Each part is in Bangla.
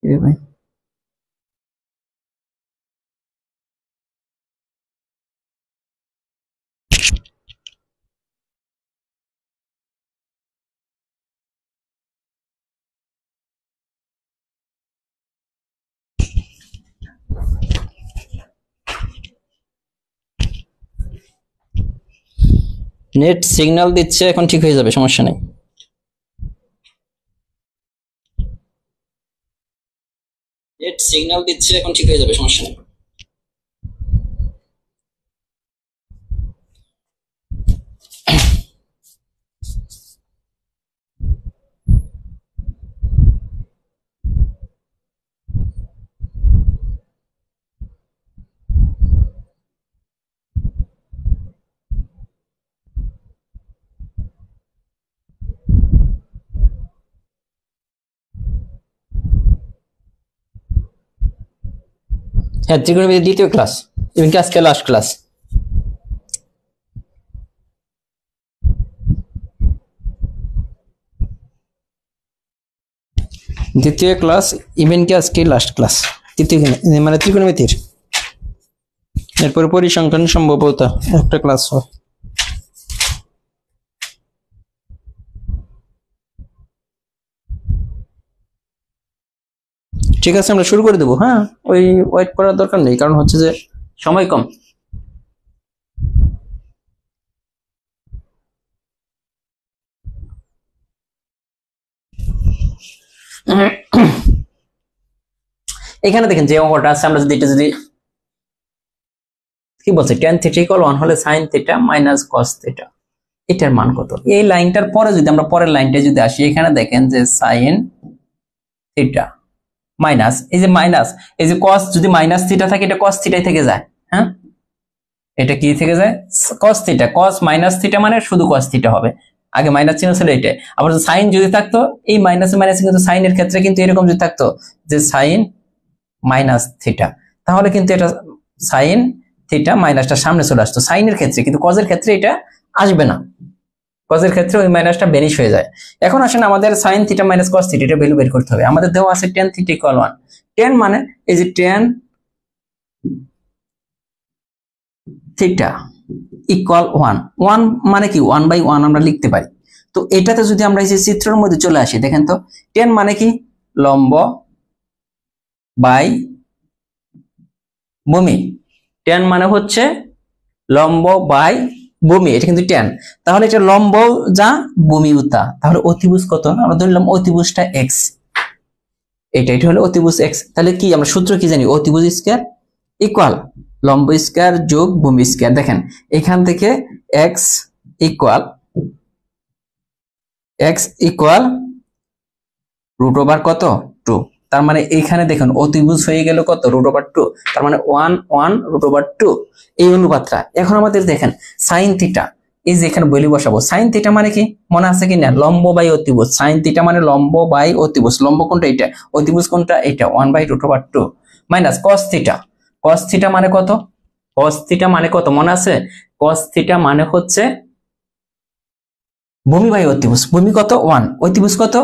ভাই নেট সিগন্যাল দিচ্ছে, এখন ঠিক হয়ে যাবে, সমস্যা নেই। নেট সিগন্যাল দিচ্ছে, এখন ঠিক হয়ে যাবে, সমস্যা নেই। হ্যাঁ, ত্রিকোণমিতির দ্বিতীয় ক্লাস, এবং কি আজকে লাস্ট ক্লাস। দ্বিতীয় ক্লাস, ইভেন কি আজকে লাস্ট ক্লাস, তৃতীয় মানে ত্রিকোণমিতির। এরপরে পরিসংখ্যান সম্ভবত একটা ক্লাস হয়। ঠিক আছে, আমরা শুরু করে দেবো। হ্যাঁ, ওই ওয়েট করার দরকার নেই, কারণ হচ্ছে যে সময় কম। এখানে দেখেন যে অঙ্কটা আছে, আমরা যদি এটা যদি কি বলছে, tan θ = 1 হলে sin θ - cos θ, এটার মান কত? এই লাইনটার পরে যদি আমরা পরের লাইনটা যদি আসি, এখানে দেখেন যে sin θ মাইনাস, এই যে মাইনাস, এই যে cos যদি মাইনাস θ থাকে, এটা cos θ থেকে যায়। হ্যাঁ, এটা কি থেকে যায়? cos θ, cos - θ মানে শুধু cos θ হবে, আগে মাইনাস চিহ্ন ছিল এটা। আবার সাইন যদি থাকতো, এই মাইনাসে মাইনাসে কিন্তু সাইনের ক্ষেত্রে কিন্তু এরকম যদি থাকতো যে sin - θ, তাহলে কিন্তু এটা sin θ মাইনাসটা সামনে চলে আসতো সাইনের ক্ষেত্রে, কিন্তু কজের ক্ষেত্রে এটা আসবে না। কজের ক্ষেত্রে ওই মাইনাসটা বেনিশ হয়ে যায়। এখন আসেন আমাদের sin θ - cos θ এটা ভ্যালু বের করতে হবে। আমাদের দেওয়া আছে tan θ = 1। tan মানে এই যে tan θ = 1, 1 মানে কি 1/1 আমরা লিখতে পারি। তো এটাতে যদি আমরা এই যে চিত্রের মধ্যে চলে আসি, দেখেন তো tan মানে কি লম্ব বাই ভূমি। tan মানে হচ্ছে লম্ব বাই ভূমি, এটা কিন্তু tan। তাহলে এটা লম্ব যা, ভূমিও তা। তাহলে অতিভুজ কত? আমরা ধরলাম অতিভুজটা x, এটা হলো অতিভুজ x। তাহলে কি আমরা সূত্র কি জানি? অতিভুজ স্কয়ার ইকুয়াল লম্ব স্কয়ার যোগ ভূমি স্কয়ার। দেখেন এখান থেকে x ইকুয়াল √ কত 2। তার মানে এইখানে দেখুন অতিভুজ হয়ে গেল কত? √2। তার মানে 1 1 √2 এই অনুপাতটা। এখন আমাদের দেখেন sin θ, এই যে এখানে বলি বসাবো। sin θ মানে কি মনে আছে কি না? লম্ব বাই অতিভুজ। sin θ মানে লম্ব বাই অতিভুজ। লম্ব কোনটা? এটা। অতিভুজ কোনটা? এটা। 1/√2 মাইনাস cos θ। cos θ মানে কত? cos θ মানে কত মনে আছে? cos θ মানে হচ্ছে ভূমি বাই অতিভুজ। ভূমি কত? 1, অতিভুজ কত?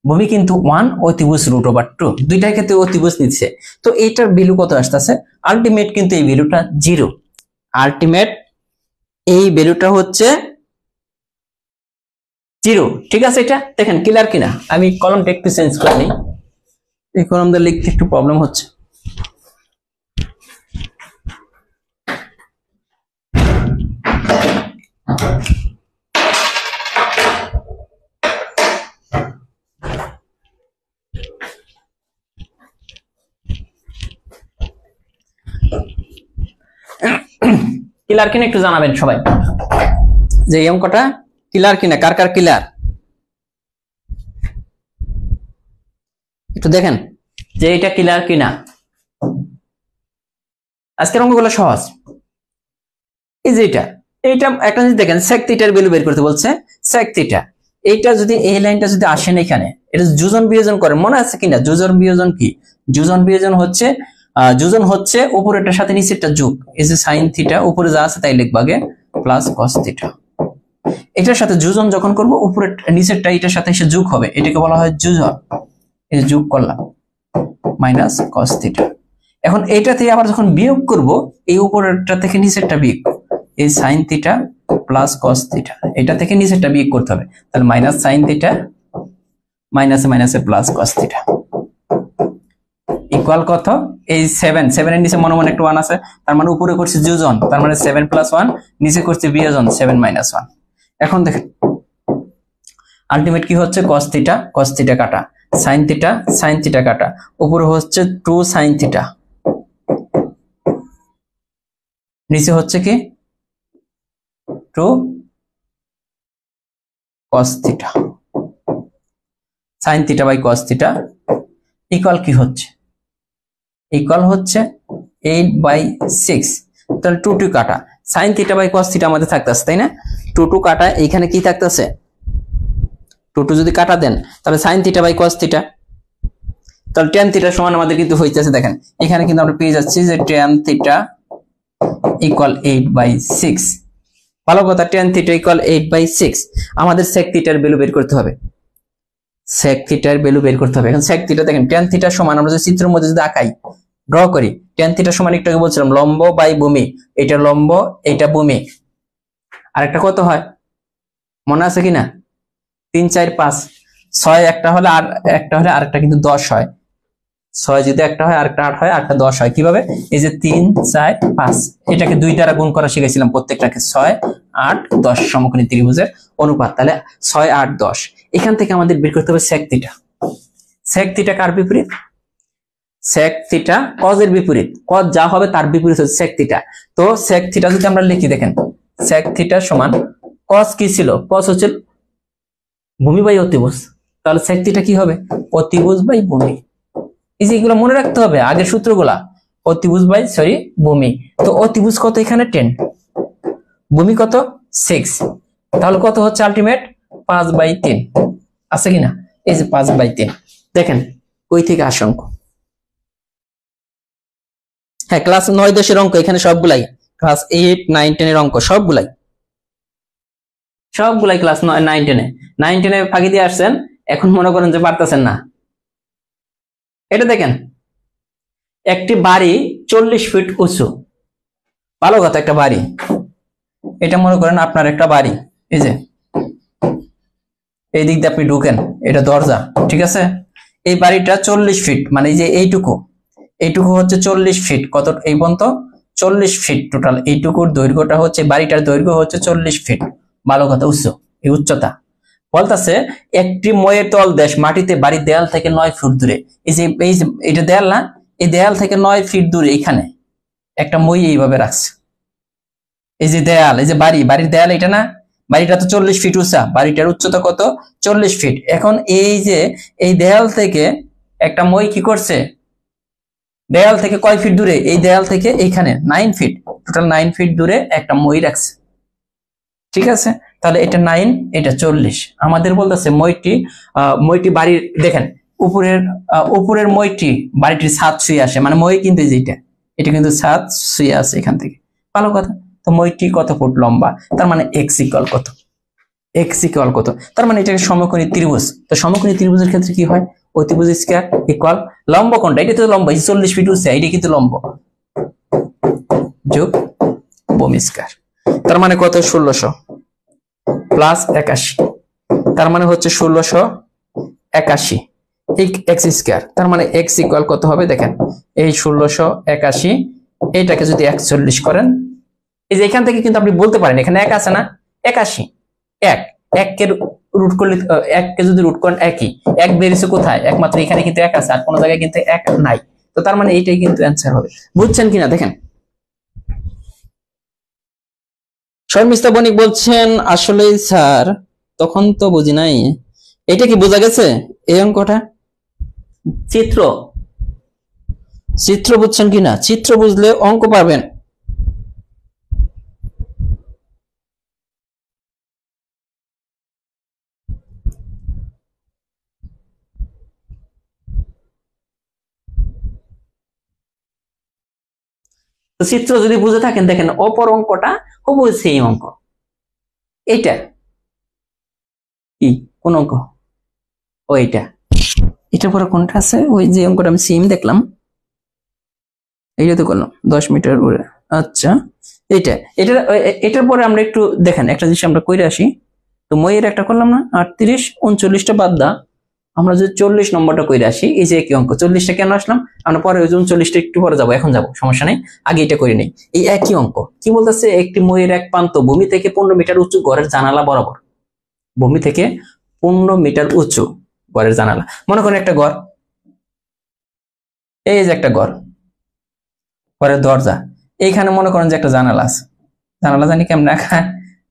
ভূমি কিন্তু 1, অতিভুজ √2। দুইটার ক্ষেত্রে অতিভুজ নিচ্ছে। তো এইটার ভ্যালু কত আসতেছে? আলটিমেট কিন্তু এই ভ্যালুটা 0। আলটিমেট এই ভ্যালুটা হচ্ছে 0। ঠিক আছে, এটা দেখেন ক্লিয়ার কিনা? আমি কলমটা একটু চেঞ্জ করে নিই, এই কলমটা লিখতে একটু প্রবলেম হচ্ছে। ক্লিয়ার কিনা একটু জানাবেন সবাই, যে এই অঙ্কটা ক্লিয়ার কিনা, কার কার ক্লিয়ার একটু দেখেন যে এটা ক্লিয়ার কিনা। আজকের অঙ্কগুলো সহজ। এই যে এটা একটা জিনিস দেখেন, sec θ এর ভ্যালু বের করতে বলছে। sec θ এইটা যদি এই লাইনটা যদি আসেন এখানে, এটা যোজন বিয়োজন করে মনে আছে কিনা? যোজন বিয়োজন কি? যোজন বিয়োজন হচ্ছে উপরেরটার সাথে নিচেরটা যোগ। এই যে sin θ উপরে যা আছে তাই লিখব আগে, প্লাস cos θ। এটার সাথে যোজন যখন করব, উপরের নিচেরটা এটার সাথে এসে যোগ হবে, এটাকে বলা হয় যোজন। এই যোগ করলাম, মাইনাস কস থিটা। এখন এইটা থেকে আবার যখন বিয়োগ করব, এই উপরেরটা থেকে নিচেরটা বিয়োগ, এই sine theta plus cos theta, এটা থেকে নিচেরটা বিয়োগ করতে হবে। তাহলে মাইনাস সাইন থিটা মাইনাসে মাইনাসে প্লাস কস থিটা ইকুয়াল কত? এই 7 এর নিচে মনে মনে একটা 1 আছে, তার মানে উপরে করছে যোজন, তার মানে 7 + 1, নিচে করছে বিয়োজন 7 - 1। এখন দেখেন আলটিমেট কি হচ্ছে? cos থিটা কাটা, sin থিটা কাটা, উপরে হচ্ছে 2 sin থিটা, নিচে হচ্ছে কি 2 cos theta. sin theta by cos theta equal কি হচ্ছে? ইকুয়াল হচ্ছে 8/6। তাহলে 2 কাটা, sin theta by cos theta আমাদের থাকতেছে, তাই না? 2 কাটা, এইখানে কি থাকতেছে? 2 যদি কাটা দেন তাহলে sin theta by cos theta, তাহলে tan থিটা সমান আমাদের কিন্তু হইতেছে, দেখেন এখানে কিন্তু আমরা পেয়ে যাচ্ছি যে tan থিটা ইকুয়াল 8/6। ভালো কথা, tan থিটা ইকুয়াল 8/6। আমাদের sec থিটার ভ্যালু বের করতে হবে, sec থিটার ভ্যালু বের করতে হবে। এখন sec থিটা দেখেন tan থিটা সমান, আমরা যদি চিত্রের মধ্যে যদি আঁকাই, ড্র করি, tan থিটা সমান একটু আগে বলছিলাম লম্ব বাই ভূমি, এটা লম্ব এটা ভূমি। আর একটা কত হয় মনে আছে কিনা? 3 4 5 6 একটা হলে আর একটা হলে আরেকটা কিন্তু 10 হয়। 6 যদি একটা হয় আরেকটা 8 হয়, আরেকটা 10 হয়। কিভাবে? এই যে 3 4 5, এটাকে 2 দ্বারা গুণ করা শিখেছিলাম প্রত্যেকটাকে, 6 8 10 সমকোণী ত্রিভুজের অনুপাত। তাহলে 6 8 10, এখান থেকে আমাদের বের করতে হবে sec থিটা। sec থিটা কার বিপরীত? sec থিটা cos এর বিপরীত, cos যা হবে তার বিপরীত হচ্ছে sec থিটা। তো sec থিটা যদি আমরা লিখি, দেখেন sec থিটা সমান cos কি ছিল? cos হচ্ছে ভূমি বাই অতিভুজ, তাহলে sec থিটা কি হবে? অতিভুজ বাই ভূমি। এই যে এগুলো মনে রাখতে হবে আগের সূত্রগুলা, অতিভুজ বাই ভূমি। তো অতিভুজ কত এখানে? 10, ভূমি কত? 6, তাহলে কত হচ্ছে আলটিমেট? 5/3 আছে কিনা? এই যে 5/3, দেখেন ওই থেকে আসে অঙ্ক। হ্যাঁ, ক্লাস 9 10 এর অঙ্ক এখানে সবগুলাই, ক্লাস 8 9 10 এর অঙ্ক সবগুলাই ক্লাস 9 9 10 এ ফাঁকি দিয়ে আসছেন, এখন মনে করেন যে পারতেছেন না। এটা দেখেন, একটি বাড়ি 40 ফিট উঁচু, ভালো কথা, একটা বাড়ি, এটা মনে করেন আপনার একটা বাড়ি, এই যে এই দিক দিয়ে আপনি ঢুকেন, এটা দরজা, ঠিক আছে? এই বাড়িটা 40 ফিট, মানে এই যে এইটুকু হচ্ছে 40 ফিট, কত এই পর্যন্ত 40 ফিট টোটাল, এইটুকুর দৈর্ঘ্যটা হচ্ছে, বাড়িটার দৈর্ঘ্য হচ্ছে 40 ফিট, ভালো কথা, এই উচ্চতা। বলতেছে একটি ময়ের তল দেশ মাটিতে বাড়ির দেয়াল থেকে 9 ফুট দূরে, এই যে এটা দেয়াল না, এই দেয়াল থেকে 9 ফিট দূরে এখানে একটা মই এইভাবে রাখছে। এই যে দেয়াল, এই যে বাড়ির দেয়াল, এটা না, বাড়িটা তো 40 ফিট উঁচা, বাড়িটার উচ্চতা কত? 40 ফিট। এখন এই যে এই দেয়াল থেকে একটা মই কি করছে? দেয়াল থেকে কয় ফিট দূরে? এই দেয়াল থেকে এইখানে 9 ফিট, টোটাল 9 ফিট দূরে একটা মই রাখছে, ঠিক আছে? তাহলে এটা 9, এটা 40। আমাদের বলতেছে মইটি বাড়ির, দেখেন উপরের মইটি বাড়িটির ছাদ ছুঁয়ে আসে, মানে মই কিন্তু এটা কিন্তু ছাদ ছুঁয়ে আসে এখান থেকে, ভালো কথা। তো মইটি কত ফুট লম্বা? তার মানে x ইকুয়াল কত? x ইকুয়াল কত? তার মানে এটাকে সমকোণী ত্রিভুজ। তো সমকোণী ত্রিভুজের ক্ষেত্রে কি হয়? অতিভুজ স্কয়ার ইকুয়াল লম্ব কোণটা, এটা তো লম্ব, 40 ফিট উচ্চতা, এটা কিন্তু লম্ব, যোগ ভূমি স্কয়ার। তার মানে কত? 1600 প্লাস 81, তার মানে হচ্ছে 1681 x স্কয়ার। তার মানে x ইকুয়াল কত হবে? দেখেন এই 1681, এইটাকে যদি 41 করেন, এই যে এখান থেকে কিন্তু আপনি বলতে পারেন, এখানে 1 আছে না, 81, 1 কে রুট করলে, 1 কে যদি রুট করেন একই, 1 বেরিয়েছে কোথায়? একমাত্র এখানে কিন্তু 1 আছে, আর কোনো জায়গায় কিন্তু 1 নাই। তো তার মানে এইটাই কিন্তু অ্যান্সার হবে। বুঝছেন কিনা দেখেন। শর্মিষ্ঠা বণিক বলছেন আসলে স্যার তখন তো বুঝি নাই, এটা কি বোঝা গেছে? এই অঙ্কটা চিত্র বুঝছেন কিনা? চিত্র বুঝলে অঙ্ক পাবেন। তো চিত্র যদি বুঝে থাকেন, দেখেন অপর অঙ্কটা হুবহু সেম অঙ্ক। এইটা কি কোন অঙ্ক? ও এইটা এটার পরে কোনটা আছে, ওই যে অঙ্কটা আমি সিম দেখলাম, এইটা তো করলাম 10 মিটার উপরে। আচ্ছা এইটা, এটার পরে আমরা একটু দেখেন একটা জিনিস আমরা কইরে আসি। তো মইয়ের একটা করলাম না, 38 39টা বাদ দা আমরা যদি 40 নম্বরটা কইরে আসি। এই যে একই অঙ্ক, 40টা কেন আসলাম আমরা পরে, ওই 39টা একটু পরে যাবো, এখন যাবো সমস্যা নেই, আগে এটা করে নেই। এই একই অঙ্ক কি বলতেছে, একটি মইয়ের এক প্রান্ত ভূমি থেকে 15 মিটার উঁচু ঘরের জানালা বরাবর, ভূমি থেকে 15 মিটার উঁচু ঘরের জানালা। মনে করেন একটা ঘর, এই যে একটা ঘর, ঘরের দরজা, এইখানে মনে করেন যে একটা জানালা আছে, জানালা জানি কেমন রাখা,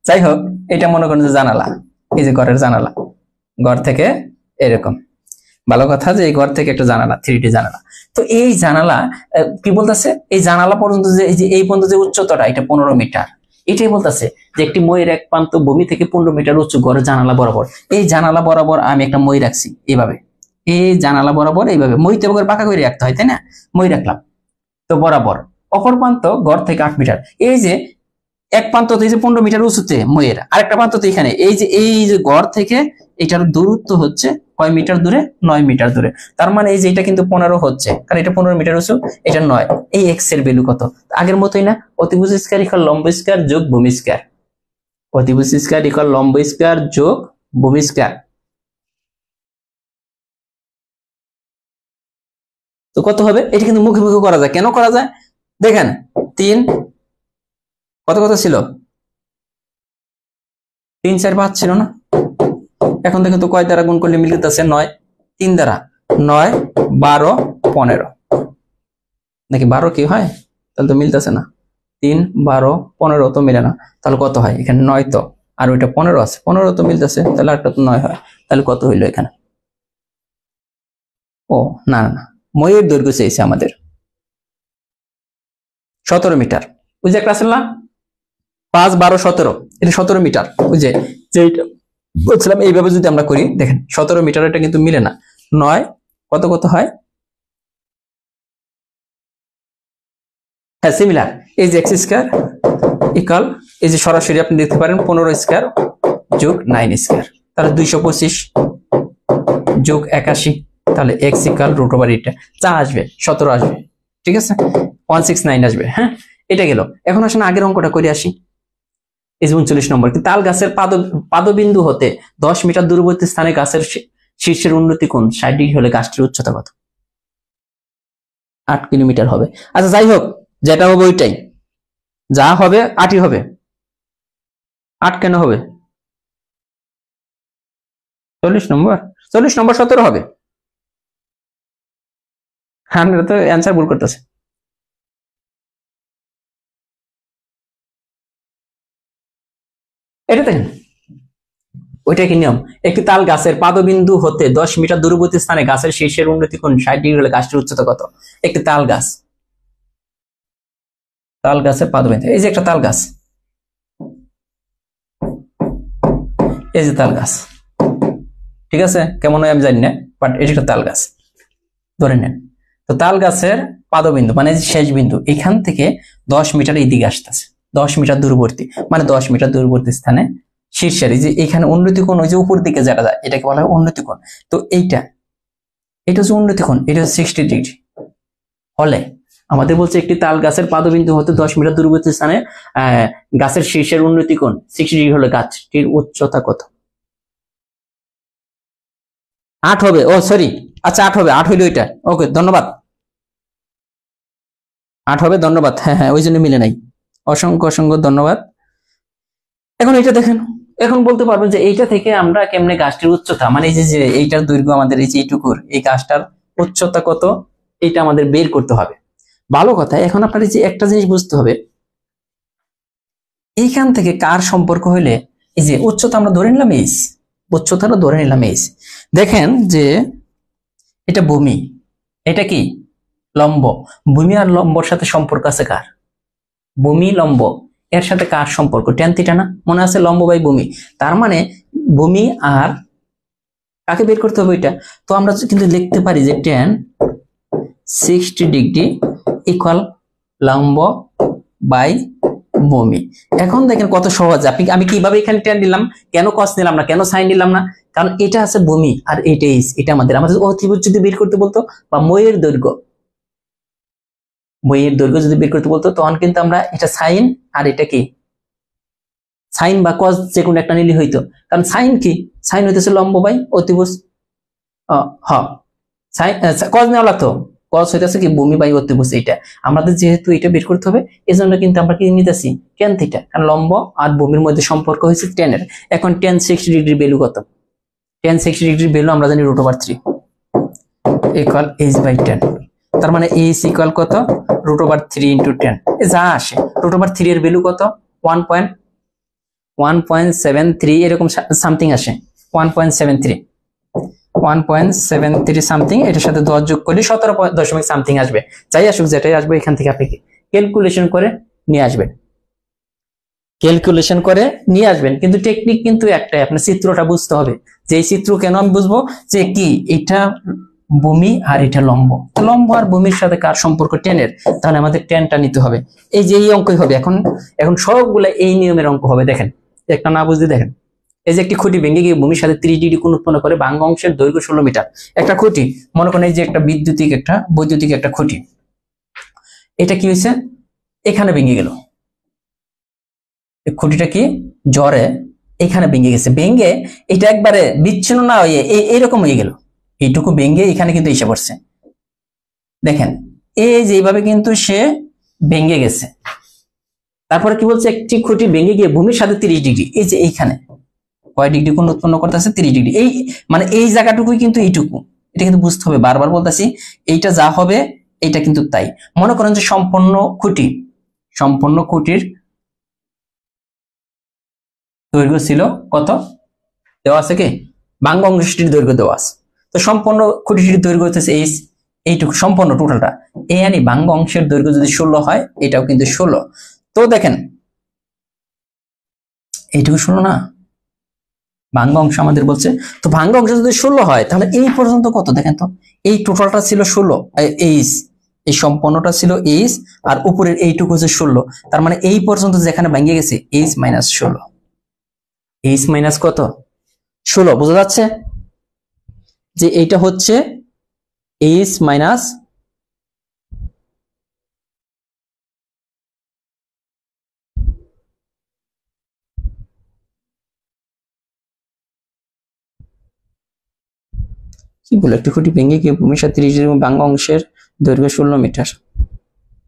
যাই হোক এটা মনে করেন যে জানালা, এই যে ঘরের জানালা, ঘর থেকে এরকম, ভালো কথা যে এই ঘর থেকে একটা জানালা, 3D জানালা। তো এই জানালা কি বলতেছে, এই জানালা পর্যন্ত যে এই পর্যন্ত যে উচ্চতাটা, এটা 15 মিটার। এটাই বলতেছে যে একটি মইয়ের এক প্রান্ত ভূমি থেকে 15 মিটার উঁচু ঘরের জানালা বরাবর। এই জানালা বরাবর আমি একটা মই রাখছি এইভাবে, এই জানালা বরাবর এইভাবে, মইতে বাঁকা করে রাখতে হয় তাই না, মই রাখলাম। তো বরাবর অপর প্রান্ত ঘর থেকে 8 মিটার। এই যে এক প্রান্ত এই যে 15 মিটার উঁচুতে মইয়ের, আরেকটা প্রান্ত তো এখানে, এই যে ঘর থেকে এটার দূরত্ব হচ্ছে কয় মিটার দূরে, 9 মিটার দূরে। তার মানে এই যে এটা কিন্তু 15 হচ্ছে, কারণ এটা 15 মিটার উঁচু, এটা 9। এই এক্স এর ভ্যালু কত, আগের মতোই না, অতিভুজ স্কয়ার ইকুয়াল লম্ব স্কয়ার যোগ ভূমি স্কয়ার, অতিভুজ স্কয়ার ইকুয়াল লম্ব স্কয়ার যোগ ভূমি স্কয়ার। তো কত হবে, এটা কিন্তু মুখে মুখে করা যায়, কেন করা যায় দেখেন, 3 কত কত ছিল, 3 4 5 ছিল না, এখন দেখেন তো কয় দ্বারা গুণ করলে মিলতেছে 9, 3 দ্বারা 9 12 15, নাকি 12 কি হয়, তাহলে তো মিলতেছে না, 3 12 15 তো মিলে না, তাহলে কত হয় এখানে 9, তো আর ওইটা 15 আছে, 15 তো মিলতেছে, তাহলে আরেকটা তো 9 হয়, তাহলে কত হইলো এখানে, ও না না, মইয়ের দৈর্ঘ্য চাইছে আমাদের 17 মিটার। ওই যে একটা আছে না 5 12 17, এটা 17 মিটার, ওই যে যেটা বলছিলাম, এইভাবে যদি আমরা করি দেখেন 17 মিটার, এটা কিন্তু মিলে না, 9 কত কত হয়, হ্যাঁ সিমিলার, এই যে এক্স স্কয়ার ইকুয়াল, এই যে সরাসরি আপনি দেখতে পারেন 15 স্কয়ার যোগ 9 স্কয়ার, তাহলে 225 যোগ 81, তাহলে এক্স ইকুয়াল রুট ওভার এটা যা আসবে 17 আসবে, ঠিক আছে 169 আসবে। হ্যাঁ এটা গেল, এখন আসলে আগের অঙ্কটা করে আসি। এই যে 39 নম্বর, তাল গাছের পাদবিন্দু হতে 10 মিটার দূরবর্তী স্থানে গাছের শীর্ষের উন্নতি কোণ 60 ডিগ্রি হলে গাছটির উচ্চতা কত, 8 কিলোমিটার হবে। আচ্ছা যাই হোক, যেটা হবে ওইটাই, যা হবে 8ই হবে, 8 কেন হবে, 40 নম্বর 17 হবে, আপনারা তো অ্যান্সার ভুল করতেছে। এটা দেখেন ওইটা কি নিয়ম, একটি তাল গাছের পাদবিন্দু হতে 10 মিটার দূরবর্তী স্থানে গাছের শীর্ষের উন্নতি কোণ 60 ডিগ্রি হলে গাছটির উচ্চতা কত। একটি তাল গাছ, তাল গাছের পাদবিন্দু, এই যে একটা তাল গাছ, এই যে তাল গাছ, ঠিক আছে কেমন হয় আমি জানি না, বাট এটা একটা তাল গাছ ধরে নেন। তো তাল গাছের পাদবিন্দু মানে শেষ বিন্দু, এখান থেকে 10 মিটার এইদিকে আসতেছে, 10 মিটার দূরবর্তী, মানে 10 মিটার দূরবর্তী স্থানে শীর্ষের এই যে এখানে উন্নতি কোণ, ওই যে উপর দিকে যেটা যায় এটাকে বলা হয় উন্নতি কোণ। তো এটা হচ্ছে উন্নতি কোণ, এটা হচ্ছে 60 ডিগ্রি হলে আমাদের বলছে একটি তাল গাছের পাদবিন্দু হতে 10 মিটার দূরবর্তী স্থানে গাছের শীর্ষের উন্নতি কোণ 60 ডিগ্রি হলে গাছটির উচ্চতা কত। 8 হবে, ও সরি, আচ্ছা 8 হবে, 8 হইলো এটা, ওকে ধন্যবাদ, 8 হবে, ধন্যবাদ, হ্যাঁ হ্যাঁ ওই জন্য মিলে নাই, অসংখ্য অসংখ্য ধন্যবাদ। এখন এটা দেখেন, এখন বলতে পারবেন যে এইটা থেকে আমরা কেমনে গাছটির উচ্চতা, মানে এই যে এইটার দৈর্ঘ্য আমাদের এই যে এইটুকুর, এই গাছটার উচ্চতা কত এটা আমাদের বের করতে হবে। ভালো কথা, এখন আপনার যে একটা জিনিস বুঝতে হবে, এইখান থেকে কার সম্পর্ক হইলে, এই যে উচ্চতা আমরা ধরে নিলাম এইচ, উচ্চতাটা ধরে নিলাম এইচ, দেখেন যে এটা ভূমি, এটা কি লম্ব, ভূমি আর লম্বর সাথে সম্পর্ক আছে কার, ভূমি লম্ব এর সাথে কার সম্পর্ক, ট্যান থিটা না, মনে আছে লম্ব বাই ভূমি, তার মানে ভূমি আর কাকে বের করতে হবে এটা। তো আমরা কিন্তু লিখতে পারি যে ট্যান 60 ডিগ্রি ইকুয়াল লম্ব বাই ভূমি। এখন দেখেন কত সহজ, আমি কিভাবে এখানে ট্যান নিলাম, কেন কস নিলাম না, কেন সাইন নিলাম না, কারণ এটা আছে ভূমি আর এটা এইচ, এটা আমাদের অতিভুজ যদি বের করতে বলতো বা বইয়ের দৈর্ঘ্য যদি বের করতে বলতো, তখন কিন্তু আমরা এটা সাইন আর এটা কি সাইন বা কজ যে কোনো একটা নিলে হইতো। কারণ সাইন কি, সাইন হইতেছে লম্ব বাই অতিভুজ। সাইন কজ নেওয়া লাগতো, কজ হইতেছে কি ভূমি বাই অতিভুজ। এটা আমাদের যেহেতু এটা বের করতে হবে, এজন্য কিন্তু আমরা কি নিতেছি tan থিটা, কারণ লম্ব আর ভূমির মধ্যে সম্পর্ক হয়েছে tan এর। এখন tan 60 ডিগ্রি ভ্যালু কত? tan 60 ডিগ্রি ভ্যালু আমরা জানি √3 ইকুয়াল h/10। তার মানে h ইকুয়াল কত? √3 × 10। যা আসে √3 এর ভ্যালু কত? 1.73 এরকম সামথিং আসে। 1.73 সামথিং, এটার সাথে 10 যোগ করলে 17 সামথিং আসবে। যাই আসুক, যেটাই আসবে এখান থেকে আপনি ক্যালকুলেশন করে নিয়ে আসবেন। কিন্তু টেকনিক কিন্তু একটাই, আপনার চিত্রটা বুঝতে হবে। যে এই চিত্র কেন আমি বুঝবো, যে কি এটা ভূমি আর এটা লম্ব, আর ভূমির সাথে কার সম্পর্ক? tan এর। তাহলে আমাদের tanটা নিতে হবে। এই যে এই অঙ্কই হবে এখন সবগুলো এই নিয়মের অঙ্ক হবে। দেখেন একটা না বুঝতে, দেখেন এই যে একটি খুঁটি ভেঙে গিয়ে ভূমির সাথে 30 ডিগ্রি কোণ উৎপন্ন করে, ভাঙ্গা অংশের দৈর্ঘ্য 16 মিটার। একটা খুঁটি, মনে করেন এই যে একটা বৈদ্যুতিক একটা খুঁটি, এটা কি হয়েছে? এখানে ভেঙে গেল। খুঁটিটা কি জ্বরে এখানে ভেঙে গেছে, ভেঙে এটা একবারে বিচ্ছিন্ন না হয়ে এইরকম হয়ে গেল। এইটুকু ভেঙে এখানে কিন্তু এসে পড়ছে। দেখেন এই যে এইভাবে কিন্তু সে ভেঙে গেছে। তারপরে কি বলছে? একটি খুঁটি ভেঙে গিয়ে ভূমির সাথে 30 ডিগ্রি, এই যে এইখানে কয় ডিগ্রি কোণ উৎপন্ন করতেছে? 30 ডিগ্রি। এই মানে এই জায়গাটুকুই কিন্তু এইটুকু, এটা কিন্তু বুঝতে হবে। বারবার বলতেছি, এইটা যা হবে এটা কিন্তু তাই। মনে করেন যে সম্পূর্ণ খুঁটির দৈর্ঘ্য ছিল কত? দেওয়া আছে কি ভাঙ্গা অংশটির দৈর্ঘ্য দেওয়া আছে। তো সম্পূর্ণ খুঁটিটির দৈর্ঘ্য হচ্ছে এইটুকু, সম্পূর্ণ টোটালটা। এই ভাঙ্গা অংশের দৈর্ঘ্য যদি 16 হয়, এটাও কিন্তু 16। তো দেখেন এইটুকু 16 না, ভাঙ্গা অংশ আমাদের বলছে। তো ভাঙ্গা অংশ যদি 16 হয়, তাহলে এই পর্যন্ত কত? দেখেন তো, এই টোটালটা ছিল 16, এই সম্পূর্ণটা ছিল h, আর উপরের এইটুকু হচ্ছে 16। তার মানে এই পর্যন্ত যেখানে ভেঙে গেছে h - 16, h মাইনাস কত? 16। বোঝা যাচ্ছে যে এইটা হচ্ছে h মাইনাস কি বলে, একটি খুঁটি ভেঙে গিয়ে ভূমির সাথে 30 ডিগ্রি ভাঙ্গা অংশের দৈর্ঘ্য 16 মিটার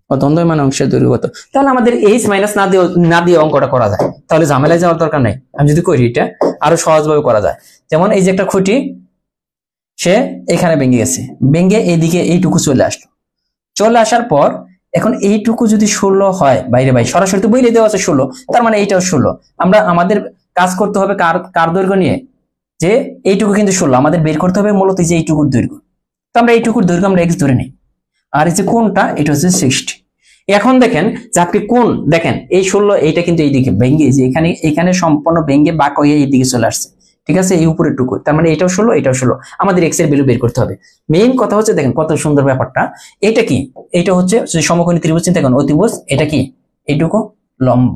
ও দ্বন্দ্বমান অংশের দৈর্ঘ্য কত? তাহলে আমাদের h মাইনাস না দিয়ে অঙ্কটা করা যায়। তাহলে ঝামেলায় যাওয়ার দরকার নাই। আমি যদি করি, এটা আরো সহজভাবে করা যায়। যেমন এই যে একটা খুঁটি, সে এখানে ভেঙে গেছে, ভেঙে এইদিকে এইটুকু চলে আসার পর এখন এইটুকু যদি 16 হয়, বাইরে সরাসরি তো বইলে দেওয়া আছে 16, তার মানে এইটাও 16। আমরা আমাদের কাজ করতে হবে কার দৈর্ঘ্য নিয়ে, যে এইটুকু কিন্তু 16, আমাদের বের করতে হবে মূলত যে এইটুকুর দৈর্ঘ্য। তো আমরা এইটুকুর দৈর্ঘ্য আমরা x ধরে নিই, আর এই যে কোণটা এটা হচ্ছে 60। এখন দেখেন যে আপনি কোণ দেখেন, এই 16 এইটা কিন্তু এইদিকে ভেঙে, যে এখানে সম্পূর্ণ ভেঙে বাঁক হয়ে এইদিকে চলে আসছে। ঠিক আছে, এই উপরের টুকু, তার মানে এটাও 16, এটাও 16। আমাদের x এর ভ্যালু বের করতে হবে। মেইন কথা হচ্ছে, দেখেন কত সুন্দর ব্যাপারটা। এটা কি? এটা হচ্ছে সমকোণী ত্রিভুজ চিন্তা করেন, অতিভুজ। এটা কি? এইটুকু লম্ব,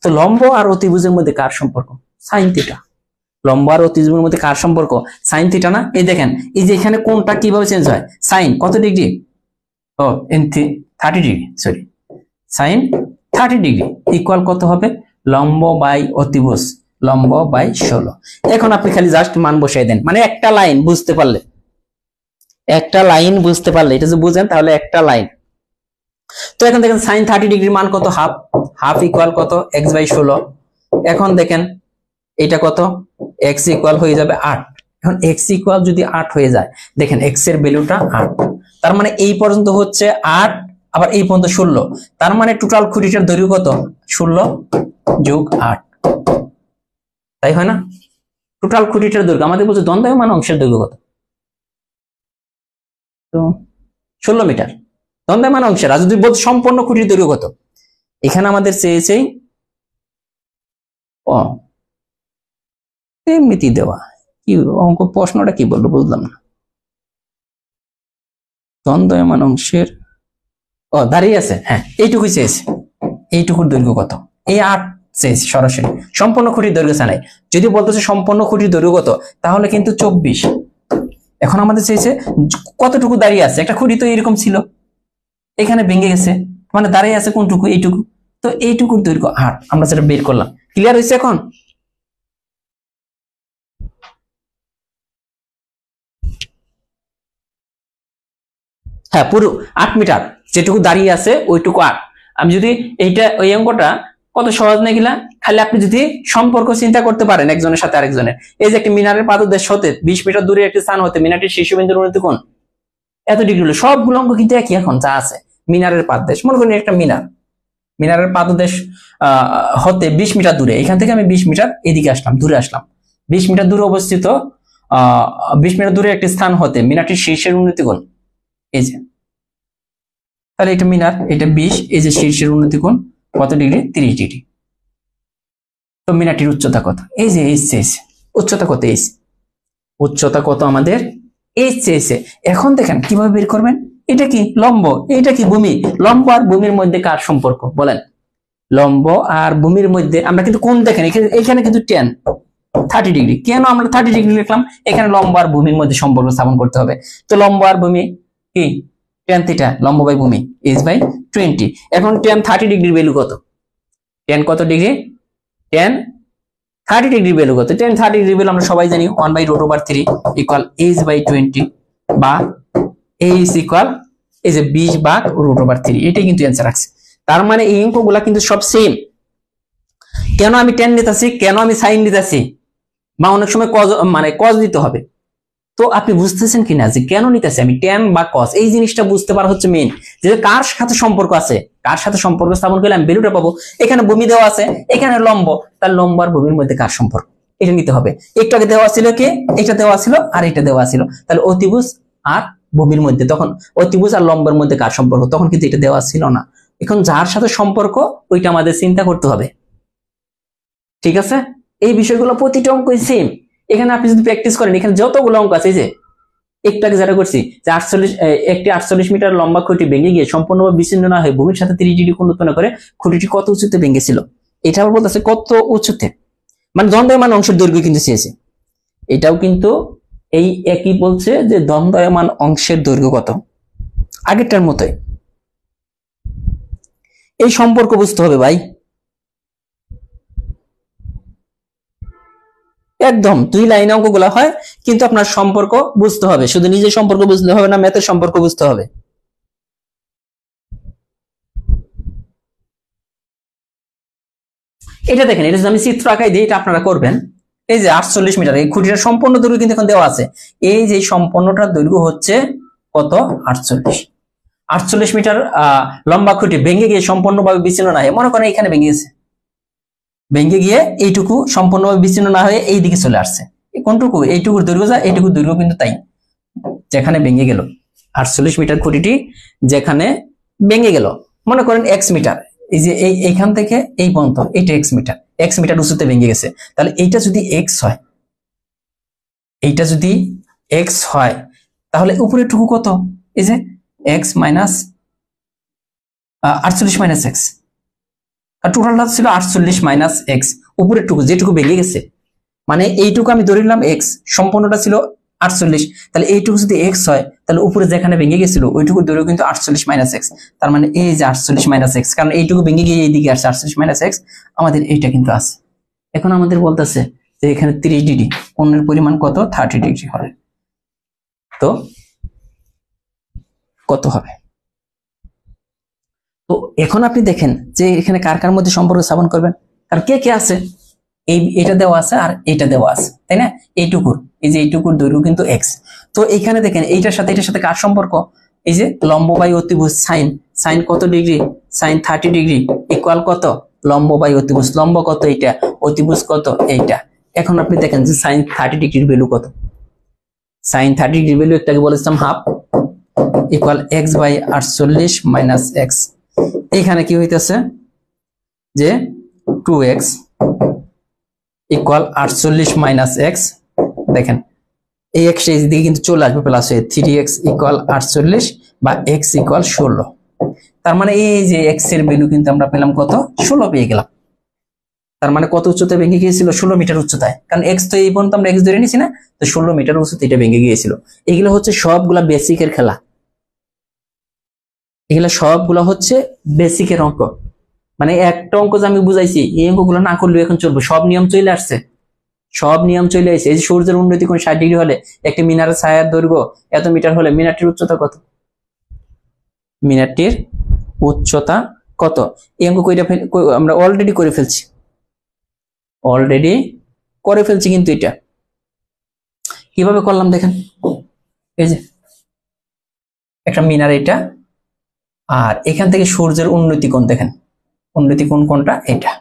তো লম্ব আর অতিভুজের মধ্যে কার সম্পর্ক? Sine theta. লম্ব আর অতিভুজের মধ্যে কার সম্পর্ক? সাইন থিটা না? এই দেখেন, এই যে এখানে কোণটা কিভাবে চেঞ্জ হয়? সাইন কত degree? 30 degree, sorry, sine 30 degree equal কত হবে? লম্ব বাই অতিভুজ, লম্ব বাই 16। এখন আপনি খালি জাস্ট মান বসাই দেন, মানে একটা লাইন বুঝতে পারলে, এটা যদি বুঝেন তাহলে একটা লাইন। তো এখন দেখেন সাইন 30 ডিগ্রির মান কত? হাফ ইকুয়াল কত? x/16। এখন দেখেন এটা কত? x ইকুয়াল হয়ে যাবে 8। এখন x ইকুয়াল যদি 8 হয়ে যায়, দেখেন x এর ভ্যালুটা 8, তার মানে এই পর্যন্ত হচ্ছে 8, আবার এই পর্যন্ত 16, তার মানে টোটাল খুঁটিটার দৈর্ঘ্য কত? 16 যোগ 8, তাই হয় না? টোটাল খুঁটিটার দৈর্ঘ্য আমাদের বলছে দ্বন্দ্বায়মান অংশের দৈর্ঘ্য কত? তো 16 মিটার দ্বন্দ্বায়মান অংশের। আর যদি বলতে সম্পূর্ণ খুঁটির দৈর্ঘ্য কত, এখানে আমাদের চেয়েছে এমনিতে দেওয়া। কি অঙ্ক প্রশ্নটা কি বললো বুঝলাম না। দ্বন্দ্বায়মান অংশের দাঁড়িয়ে আছে, হ্যাঁ এইটুকুই চেয়েছে। এইটুকুর দৈর্ঘ্য কত? এই 8 চেয়েছি সরাসরি, সম্পূর্ণ খুঁটির দৈর্ঘ্য চাই নাই। যদি বলতেছে সম্পূর্ণ খুঁটির দৈর্ঘ্য কত, তাহলে কিন্তু 24। এখন আমাদের চেয়েছে কতটুকু দাঁড়িয়ে আছে, একটা খুঁটি তো এরকম ছিল, এখানে ভেঙে গেছে, মানে দাঁড়িয়ে আছে কোনটুকু, এইটুকু, তো এইটুকুর দৈর্ঘ্য 8, আমরা সেটা বের করলাম। ক্লিয়ার হয়েছে এখন? হ্যাঁ, পুরো 8 মিটার, যেটুকু দাঁড়িয়ে আছে ওইটুকু 8। আমি যদি এইটা, ওই অঙ্কটা কত সহজ না গিলা, খালি আপনি যদি সম্পর্ক চিন্তা করতে পারেন একজনের সাথে আরেকজনের। এই যে একটা মিনারের পাদদেশ হতে 20 মিটার দূরে একটি স্থান হতে মিনারটির শীর্ষবিন্দুর উন্নতি কোণ এত ডিগ্রি হলো, সবগুলো অঙ্ক কিন্তু একই এখন যা আছে। মিনারের পাদদেশ, মনে করেন একটা মিনারের পাদদেশ হতে 20 মিটার দূরে, এখান থেকে আমি 20 মিটার এদিকে আসলাম, দূরে আসলাম, 20 মিটার দূরে অবস্থিত 20 মিটার দূরে একটি স্থান হতে মিনারটির শীর্ষের উন্নতি কোণ, এই যে, তাহলে এটা মিনার, এটা 20, এই যে শীর্ষের উন্নতি কোণ কত ডিগ্রি, 30 ডিগ্রি। তো মিনারটির উচ্চতা কত, এই যে এইচ চেয়েছে, উচ্চতা কত, এইচ, উচ্চতা কত আমাদের, এইচ চেয়েছে। এখন দেখেন কিভাবে বের করবেন, এটা কি লম্ব, এটা কি ভূমি, লম্ব আর ভূমির মধ্যে কার সম্পর্ক বলেন, লম্ব আর ভূমির মধ্যে আমরা কিন্তু কোণ দেখেন, এখানে কিন্তু tan 30 ডিগ্রি, কেন আমরা 30 ডিগ্রি লিখলাম, এখানে লম্ব আর ভূমির মধ্যে সম্পর্ক স্থাপন করতে হবে। তো লম্ব আর ভূমি কি tan থিটা, লম্ব বাই ভূমি h/20। এখন tan 30 ডিগ্রির ভ্যালু কত, tan কত ডিগ্রি, tan 30 ডিগ্রি ভ্যালু কত, tan 30 ডিগ্রি ভ্যালু আমরা সবাই জানি 1/√3 ইকুয়াল h/20, বা h ইকুয়াল এই যে 20/√3, এটাই কিন্তু অ্যান্সার আছে। তার মানে এই অঙ্কগুলা কিন্তু সব সেম। কেন আমি tan নিতেছি, কেন আমি sin নিতেছি, বা অনেক সময় cos, মানে cos দিতে হবে। তো আপনি বুঝতেছেন কিনা যে কেন নিতেছি আমি tan বা cos, এই জিনিসটা বুঝতে পারা হচ্ছে মেইন, যে কার সাথে সম্পর্ক আছে, কার সাথে সম্পর্ক স্থাপন করলে আমি ভ্যালুটা পাবো। এখানে ভূমি দেওয়া আছে, এখানে লম্ব, তার লম্ব আর ভূমির মধ্যে কার সম্পর্ক, এটা নিতে হবে। একটু আগে দেওয়া ছিল কি, এটা দেওয়া ছিল আর এটা দেওয়া ছিল, তাহলে অতিভুজ আর ভূমির মধ্যে, তখন অতিভুজ আর লম্বের মধ্যে কার সম্পর্ক, তখন কিন্তু এটা দেওয়া ছিল না। এখন যার সাথে সম্পর্ক ওইটা আমাদের চিন্তা করতে হবে, ঠিক আছে? এই বিষয়গুলো প্রতিটা অঙ্কই সেম। এখানে আপনি যদি প্র্যাকটিস করেন, এখানে যতগুলো অঙ্ক আছে, যে একটু আগে যেটা করছি যে 48 মিটার লম্বা খুঁটি ভেঙে গিয়ে সম্পূর্ণভাবে বিচ্ছিন্ন না হয়ে ভূমির সাথে 30 ডিগ্রি কোণ উৎপন্ন করে খুঁটিটি কত উঁচুতে ভেঙেছিল, এটা আবার বলতেছে কত উঁচুতে, মানে দ্বন্দ্বয়মান অংশের দৈর্ঘ্য কিন্তু চেয়েছে। এটাও কিন্তু এই একই বলছে যে দ্বন্দ্বয়মান অংশের দৈর্ঘ্য কত, আগেরটার মতোই। এই সম্পর্ক বুঝতে হবে ভাই, একদম 2 লাইনে অঙ্কগুলো হয়, কিন্তু আপনার সম্পর্ক বুঝতে হবে, শুধু নিজের সম্পর্ক বুঝতে হবে না, ম্যাথের সম্পর্ক বুঝতে হবে। এটা দেখেন, এটা যদি আমি চিত্র আঁকাই দিই, এটা আপনারা করবেন। এই যে 48 মিটার, এই খুঁটিটার সম্পূর্ণ দৈর্ঘ্য কিন্তু এখন দেওয়া আছে, এই যে সম্পূর্ণটার দৈর্ঘ্য হচ্ছে কত, 48 মিটার লম্বা খুঁটি ভেঙে গিয়ে সম্পূর্ণভাবে বিচ্ছিন্ন না হয়, মনে করেন এখানে ভেঙে গেছে, ভেঙে গিয়ে এইটুকু সম্পূর্ণভাবে বিচ্ছিন্ন না হয়ে এই দিকে চলে আসছে, কোনটুকু, এইটুকুর দৈর্ঘ্য যা, এইটুকুর দৈর্ঘ্য কিন্তু তাই, যেখানে ভেঙে গেল 48 মিটার খুঁটিটি যেখানে ভেঙে গেল, মনে করেন x মিটার, এই যে এইখান থেকে এই পর্যন্ত এটা x মিটার উঁচুতে ভেঙে গেছে, তাহলে এইটা যদি x হয়, এইটা যদি x হয়, তাহলে উপরের টুকু কত, এই যে x মাইনাস 48 মাইনাস x, আর টোটালটা ছিল 48 মাইনাস x, উপরের টুকু যেটুকু ভেঙে গেছে, মানে এইটুকু আমি ধরে নিলাম x, সম্পূর্ণটা ছিল 48, তাহলে এইটুকু যদি x হয়, তাহলে উপরে যেখানে ভেঙে গেছিল ওইটুকু দৈর্ঘ্য কিন্তু 48 মাইনাস x, তার মানে এই যে 48 মাইনাস x, কারণ এইটুকু ভেঙে গিয়ে এইদিকে আসছে 48 মাইনাস x, আমাদের এইটা কিন্তু আছে। এখন আমাদের বলতেছে যে এখানে 30 ডিগ্রি, কোণের পরিমাণ কত, 30 ডিগ্রি হবে, তো কত হবে। তো এখন আপনি দেখেন যে এখানে কার কার মধ্যে সম্পর্ক স্থাপন করবেন, আর কে কে আছে, এটা দেওয়া আছে আর এটা দেওয়া আছে, তাই না, এইটুকুর, এই যে এইটুকুর দৈর্ঘ্য কিন্তু x। তো এখানে দেখেন এইটার সাথে কার সম্পর্ক, এই যে লম্ব বাই অতিভুজ সাইন কত ডিগ্রি, সাইন 30 ডিগ্রি ইকুয়াল কত, লম্ব বাই অতিভুজ, লম্ব কত এইটা, অতিভুজ কত এইটা। এখন আপনি দেখেন যে সাইন 30 ডিগ্রির ভ্যালু কত, সাইন 30 ডিগ্রির ভ্যালু একটু আগে বলেছিলাম half, equal x/48 minus x। এখানে কি হইতেছে যে 2x ইকুয়াল 48 মাইনাস x, দেখেন এই x এই দিকে কিন্তু চলে আসবে প্লাস হয়ে, 3x ইকুয়াল 48 বা x ইকুয়াল 16, তার মানে এই যে x এর ভ্যালু কিন্তু আমরা পেলাম কত, 16 পেয়ে গেলাম। তার মানে কত উচ্চতায় ভেঙে গিয়েছিল? 16 মিটার উচ্চতায়, কারণ এক্স তো এই পর্যন্ত আমরা এক্স ধরে নিছি না, তো 16 মিটার উচ্চতায় এটা ভেঙে গিয়েছিল। এগুলো হচ্ছে সবগুলা বেসিকের খেলা, এগুলা সবগুলা হচ্ছে বেসিকের অঙ্ক। মানে একটা অঙ্ক যে আমি বুঝাইছি এই অঙ্কগুলো না করলেও এখন চলবে, সব নিয়ম চলে আসছে, সব নিয়ম চলে আসছে। এই যে সূর্যের উন্নতি কোণ 60 ডিগ্রি হলে একটি মিনারের ছায়ার দৈর্ঘ্য এত মিটার হলে মিনারটির উচ্চতা কত? মিনারটির উচ্চতা কত? এই অঙ্ক আমরা অলরেডি করে ফেলছি, অলরেডি করে ফেলছি। কিন্তু এটা কিভাবে করলাম দেখেন, এই যে একটা মিনার এটা, আর এখান থেকে সূর্যের উন্নতি কোণ দেখেন, উন্নতি কোণ কোনটা? এটা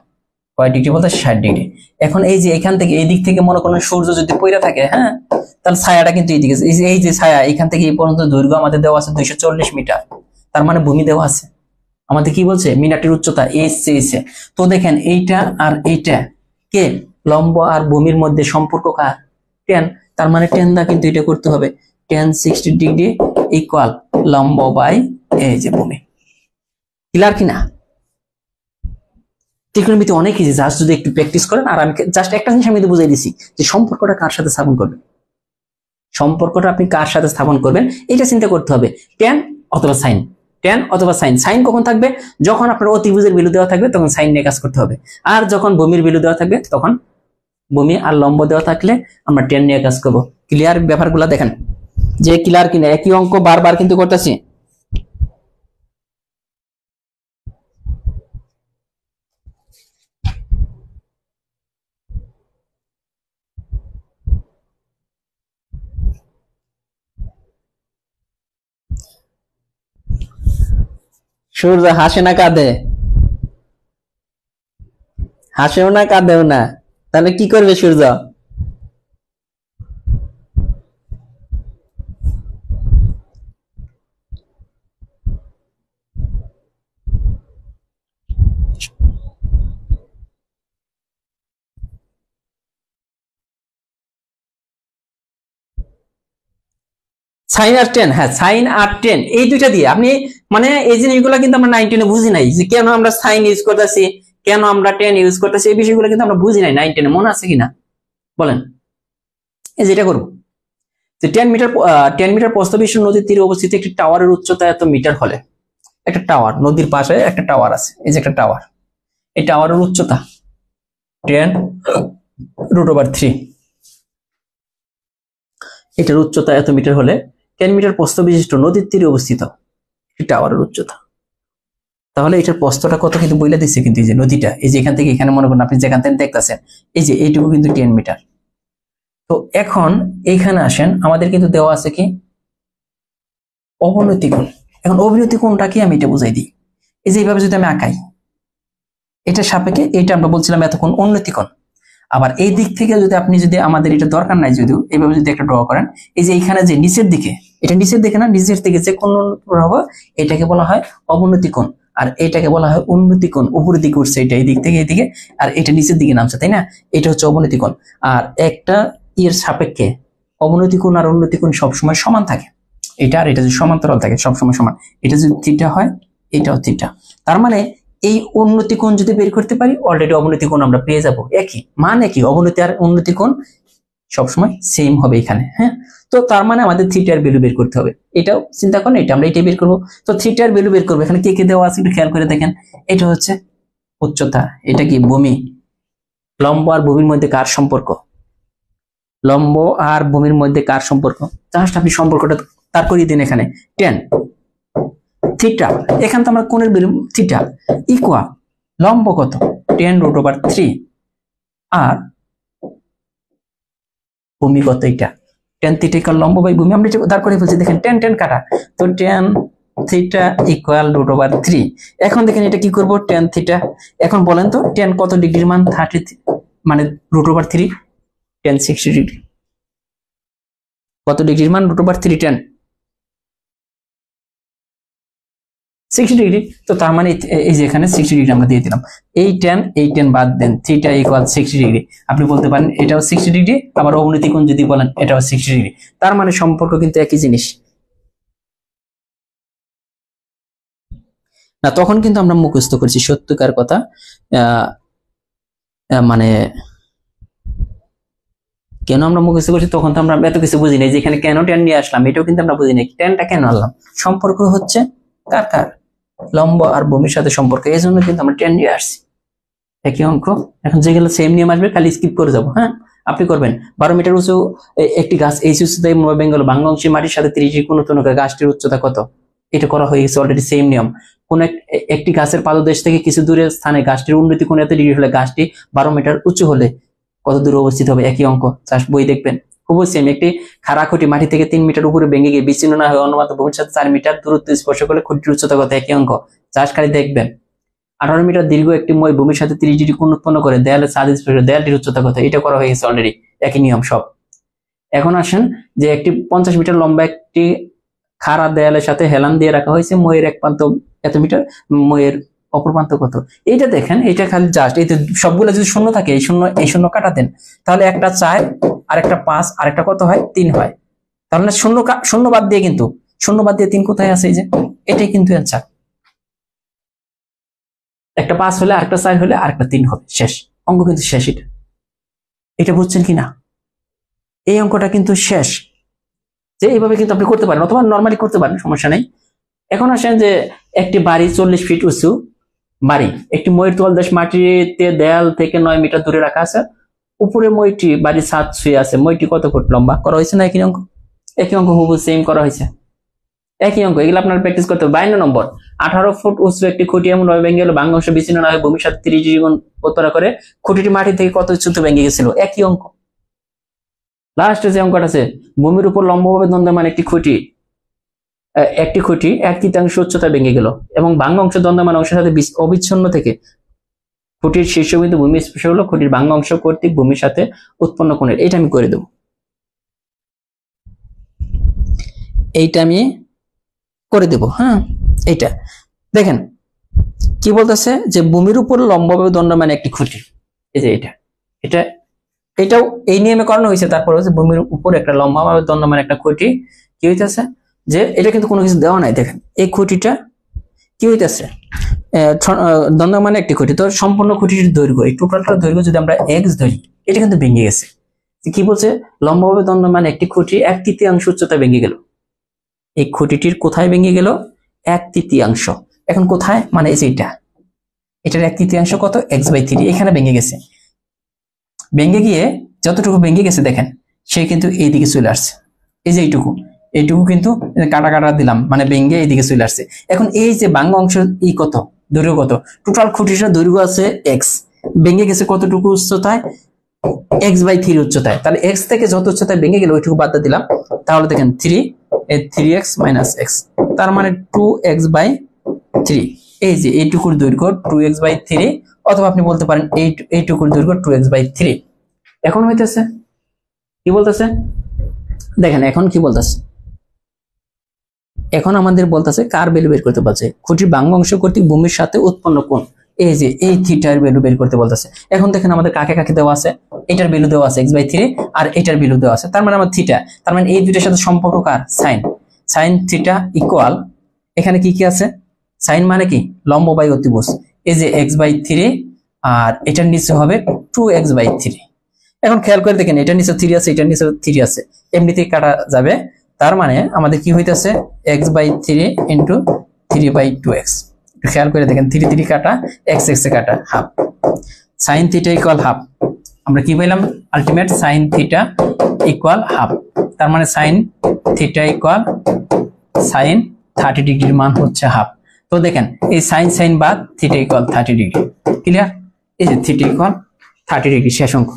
কয় ডিগ্রি বলতে? 60 ডিগ্রি। এখন এই যে এখান থেকে এই দিক থেকে মনে করেন সূর্য যদি পইরা থাকে, হ্যাঁ, তাহলে ছায়াটা কিন্তু এইদিকে, এই যে ছায়া এখান থেকে এই পর্যন্ত দৈর্ঘ্য আমাদের দেওয়া আছে 240 মিটার, তার মানে ভূমি দেওয়া আছে। আমাদের কি বলছে? মিনারটির উচ্চতা এইচে। তো দেখেন এইটা আর এইটা কে লম্ব আর ভূমির মধ্যে সম্পর্ক কার? টেন। তার মানে টেন দা কিন্তু এটা করতে হবে, টেন 60 ডিগ্রি ইকুয়াল লম্ব বাই এই যে ভূমি। ক্লিয়ার কিনা? ত্রিকোণমিতি অনেক ইজি, জাস্ট যদি একটু প্র্যাকটিস করেন। আর আমি জাস্ট একটা জিনিস আমি বুঝাই দিছি যে সম্পর্কটা কার সাথে স্থাপন করবেন, সম্পর্কটা আপনি কার সাথে স্থাপন করবেন এটা চিন্তা করতে হবে। টেন অথবা সাইন, টেন অথবা সাইন। সাইন কখন থাকবে? যখন আপনার অতিভুজের ভ্যালু দেওয়া থাকবে তখন সাইন নিয়ে কাজ করতে হবে, আর যখন ভূমির ভ্যালু দেওয়া থাকবে তখন ভূমি আর লম্ব দেওয়া থাকলে আমরা টেন নিয়ে কাজ করব। ক্লিয়ার ব্যাপারগুলো দেখেন যে ক্লিয়ার কিনা? একই অঙ্ক বারবার কিন্তু করতেছি। সূর্য হাসে না কাঁদে? হাসেও না কাঁদেও না, তাহলে কি করবে সূর্য? সাইন আর টেন, হ্যাঁ সাইন আর টেন এই দুইটা দিয়ে আপনি মানে এই জিনিসগুলো কিন্তু আমরা 9-10 বুঝি নাই, যে কেন আমরা সাইন ইউজ করতেছি, কেন আমরা টেন ইউজ করতেছি, এই বিষয়গুলো কিন্তু আমরা বুঝি নাই 9-10 মনে আছে কিনা বলেন? এই যেটা করবো যে 10 মিটার প্রস্থবিশিষ্ট নদীর তীরে অবস্থিত একটি টাওয়ারের উচ্চতা এত মিটার হলে, একটা টাওয়ার নদীর পাশে একটা টাওয়ার আছে, এই যে একটা টাওয়ার, এই টাওয়ারের উচ্চতা 10√3, এটার উচ্চতা এত মিটার হলে 10 মিটার প্রস্থ বিশিষ্ট নদীর তীরে অবস্থিত একটি টাওয়ারের উচ্চতা, তাহলে এটার প্রস্থটা কত কিন্তু বইলা দিচ্ছে। কিন্তু এই যে নদীটা, এই যে এখান থেকে এখানে মনে করেন আপনি যেখান থেকে দেখতেছেন এই যে এইটুকু কিন্তু 10 মিটার। তো এখন এইখানে আসেন, আমাদের কিন্তু দেওয়া আছে কি অবনতি কোণ। এখন অবনতি কোণটা কি আমি এটা বুঝাই দিই। এই যে এইভাবে যদি আমি আঁকাই, এটা সাপেক্ষে এটা আমরা বলছিলাম এতক্ষণ উন্নতি কোণ। আবার এই দিক থেকে যদি আপনি যদি আমাদের এটা দরকার নাই যদিও এইভাবে যদি একটা ড্র করেন, এই যে এইখানে যে নিচের দিকে, এটা নিচের দিকে না, নিচের দিকে যে কোণ হবে এটাকে বলা হয় অবনতি কোণ, আর এটাকে বলা হয় উন্নতি কোণ। উপরের দিকে উঠছে এটা এই দিক থেকে এইদিকে, আর এটা নিচের দিকে নামছে, তাই না? এটা হচ্ছে অবনতি কোণ। আর একটা এর সাপেক্ষে অবনতি কোণ আর উন্নতি কোণ সবসময় সমান থাকে, এটা আর এটা যদি সমান্তরাল থাকে সবসময় সমান। এটা যদি থিটা হয় এটাও থিটা, তার মানে এই উন্নতি কোণ যদি বের করতে পারি অলরেডি অবনতি কোণ আমরা পেয়ে যাব একই। মানে কি অবনতি আর উন্নতি কোণ সবসময় সেম হবে এখানে, হ্যাঁ। তো তার মানে আমাদের থিটার ভ্যালু বের করতে হবে, এটাও চিন্তা করেন, এটা আমরা এটাই বের করবো। তো থিটার ভ্যালু বের করবো, এখানে কে কে দেওয়া আছে একটু খেয়াল করে দেখেন। এটা হচ্ছে উচ্চতা, এটা কি ভূমি, লম্ব আর ভূমির মধ্যে কার সম্পর্ক, লম্ব আর ভূমির মধ্যে কার সম্পর্ক, জাস্ট আপনি সম্পর্কটা তার করিয়ে দিন এখানে। টেন থিটা, এখান তো আমরা কোণের ভ্যালু থিটা ইকুয়াল লম্ব কত 10√3 আর ভূমি কত এটা 10 থিটা ইকুয়াল লম্ব বাই ভূমি। আমরা দাঁড় করে ফেলছি, দেখেন 10 কাটা, তো 10 থিটা ইকুয়াল √3। এখন দেখেন এটা কি করব 10 থিটা, এখন বলেন তো 10 কত ডিগ্রির মান? 30, মানে √3 10 60 ডিগ্রি, কত ডিগ্রির মান? √3 10 60 ডিগ্রি। তো তার মানে এই যে এখানে 60 ডিগ্রি আমরা দিয়ে দিলাম, এই 10 বাদ দেন, থিটা ইকুয়াল 60 ডিগ্রি। আপনি বলতে পারেন এটাও 60 ডিগ্রি, আবার অবনতি কোণ যদি বলেন এটাও 60 ডিগ্রি, তার মানে সম্পর্ক কিন্তু একই জিনিস না। তখন কিন্তু আমরা মুখস্থ করছি সত্যকার কথা। মানে কেন আমরা মুখস্থ করছি, তখন তো আমরা এত কিছু বুঝি নাই, যেখানে কেন টেন নিয়ে আসলাম এটাও কিন্তু আমরা বুঝি নাই, টেনটা কেন আনলাম, সম্পর্ক হচ্ছে কার কার, লম্ব আর ভূমির সাথে সম্পর্ক, এই জন্য কিন্তু আমরা টেন নিয়ে আসছি। একই অঙ্ক। এখন যেগুলো সেম নিয়ম আসবে খালি স্কিপ করে যাবো। হ্যাঁ, আপনি করবেন 12 মিটার উঁচু একটি গাছ এই উচ্চতায় বেঙ্গল ভাঙ্গা অংশে মাটির সাথে 30 ডিগ্রি কোণ উৎপন্ন করে, গাছটির উচ্চতা কত? এটা করা হয়ে গেছে অলরেডি, সেম নিয়ম। কোন একটি গাছের পাদদেশ থেকে কিছু দূরের স্থানে গাছটির উন্নতি কোণ এত ডিগ্রি হলে গাছটি 12 মিটার উঁচু হলে কত দূরে অবস্থিত হবে? একই অঙ্ক, জাস্ট বই দেখবেন। খুব সেম। একটি খাড়া খুঁটি মাটি থেকে 3 মিটার উপরে ভেঙে গিয়ে বিচ্ছিন্ন না হয়ে অনুপাত ভূমির সাথে 4 মিটার দূরত্ব স্পর্শ করলে খুঁটির উচ্চতা কত? একই অঙ্ক, জাস্ট খালি দেখবেন। 18 মিটার দীর্ঘ একটি মই ভূমির সাথে 30 ডিগ্রি কোণ উৎপন্ন করে দেয়ালে ছাদ স্পর্শ, দেয়ালটির উচ্চতা কত? এটা করা হয়ে গেছে অলরেডি, একই নিয়ম সব। এখন আসেন যে একটি 50 মিটার লম্বা একটি খাড়া দেয়ালের সাথে হেলান দিয়ে রাখা হয়েছে, মইয়ের এক প্রান্ত এত মিটার, মইয়ের অপর প্রান্ত কত? এইটা দেখেন, এটা খালি জাস্ট এই সবগুলো যদি শূন্য থাকে, এই শূন্য কাটা দেন, তাহলে একটা 4 আর একটা 5 আর একটা কত হয়? 3 হয়। তাহলে শূন্য বাদ দিয়ে, কিন্তু শূন্য বাদ দিয়ে 3 কোথায় আছে? এই যে এটাই কিন্তু অ্যান্সার। একটা 5 হলে আরেকটা 4 হলে আরেকটা 3 হবে, শেষ অঙ্ক কিন্তু শেষ। এটা বুঝছেন কিনা? এই অঙ্কটা কিন্তু শেষ। যে এইভাবে কিন্তু আপনি করতে পারেন, অথবা নর্মালি করতে পারেন, সমস্যা নেই। এখন আসেন যে একটি বাড়ি 40 ফিট উঁচু বাড়ি, একটি মইয়ের তলদেশ মাটিতে দেয়াল থেকে 9 মিটার দূরে রাখা আছে, উপরে মইটি বাড়ির ছাদ শুয়ে আছে, মইটি কত ফুট লম্বা? করা হয়েছে না একই অঙ্ক? একই অঙ্ক হুবহু সেম করা হয়েছে, একই অঙ্ক। এগুলো আপনার প্র্যাকটিস করতে হবে। 52 নম্বর, 18 ফুট উঁচু একটি খুঁটি এমন ভাবে ভেঙে গেল ভাঙ্গা অংশ বিচ্ছিন্ন না হয়ে ভূমির সাথে 30 ডিগ্রি কোণ উত্তরা করে, খুঁটিটি মাটি থেকে কত উচ্চতা ভেঙে গেছিল? একই অঙ্ক। লাস্টে যে অঙ্কটা আছে, ভূমির উপর লম্বভাবে দ্বন্দ্বমান একটি খুঁটি 1/3 উচ্চতা ভেঙে গেল এবং ভাঙ্গা অংশ দ্বন্দ্বমান অংশের সাথে অবিচ্ছিন্ন থেকে খুঁটির শীর্ষবিন্দু ভূমি স্পর্শ হলো, খুঁটির ভাঙ্গা অংশ কর্তৃক ভূমির সাথে উৎপন্ন কোণের। এটা আমি করে দেব, এইটা আমি করে দেব। হ্যাঁ, এইটা দেখেন কি বলতেছে, যে ভূমির উপর লম্বভাবে দণ্ডমান একটি খুঁটি, এই যে এটাও এই নিয়মে করানো হয়েছে। তারপর হচ্ছে ভূমির উপর একটা লম্বাভাবে দণ্ডমান একটা খুঁটি কি হইতেছে, যে এটা কিন্তু কোনো কিছু দেওয়া নাই। দেখেন এই খুঁটিটা কি হইতেছে, দণ্ডমান একটি খুঁটি, তো সম্পূর্ণ খুঁটির দৈর্ঘ্য, এই টোটালটার দৈর্ঘ্য যদি আমরা এক্স ধরি, এটা কিন্তু ভেঙে গেছে। কি বলছে, লম্বভাবে দণ্ডমান একটি খুঁটি 1/3 উচ্চতা ভেঙে গেল। এই খুঁটিটির কোথায় ভেঙে গেল? 1/3। এখন কোথায়, মানে এই যে এটার 1/3 কত? x/3, এখানে ভেঙে গেছে। ভেঙে গিয়ে যতটুকু ভেঙে গেছে দেখেন, সে কিন্তু এইদিকে চলে আসছে। এই যে এইটুকু কিন্তু কাটা কাটা দিলাম, মানে ভেঙে এইদিকে চলে আসছে। এখন এই যে ভাঙ্গা অংশ কত, দৈর্ঘ্য কত? টোটাল খুঁটিটার দৈর্ঘ্য আছে x, ভেঙে গেছে কতটুকু উচ্চতায়? x/3 উচ্চতায়। তাহলে x থেকে যত উচ্চতায় ভেঙে গেল ওইটুকু বাদ দিলাম, তাহলে দেখেন 3x - x, তার মানে 2x/3। এই যে এইটুকুর দৈর্ঘ্য 2x/3, অথবা আপনি বলতে পারেন এইটুকুর দৈর্ঘ্য 2x/3। এখন হইতেছে কি বলতেছে, দেখেন এখন কি বলতেছে, এখন আমাদের বলতেছে কার ভ্যালু বের করতে বলছে? খুঁটির ভাঙ্গা অংশ কর্তৃক ভূমির সাথে উৎপন্ন কোণ, এই যে এই থিটার ভ্যালু বের করতে বলতেছে। এখন দেখেন আমাদের কাকে কাকে দেওয়া আছে, এটার ভ্যালু দেওয়া আছে x/3 আর এটার ভ্যালু দেওয়া আছে, তার মানে আমার থিটা, তার মানে এই দুইটার সাথে সম্পর্ক কার? সাইন থিটা ইকুয়াল, এখানে কি কি আছে? সাইন মানে কি? লম্ব বাই অতিভুজ, এই যে x/3 আর এটার নিচে হবে 2x/3। এখন খেয়াল করে দেখেন, এটার নিচে 3 আছে, এটার নিচে 3 আছে, এমনিতেই কাটা যাবে। তার মানে আমাদের কি হইতেছে, x/3 ইন্টু 3/2x। খেয়াল করে দেখেন, 3 কাটা, x এ কাটা, half. Sine theta equal half, আমরা কি পাইলাম? Ultimate sine theta equal half. তার মানে সাইন থিটা ইকুয়াল সাইন 30 ডিগ্রির মান হচ্ছে হাফ। তো দেখেন এই সাইন বাদ থিটা ইকুয়াল 30 ডিগ্রি, ক্লিয়ার? এই যে থিটা ইকুয়াল 30 ডিগ্রি, শেষ অঙ্ক।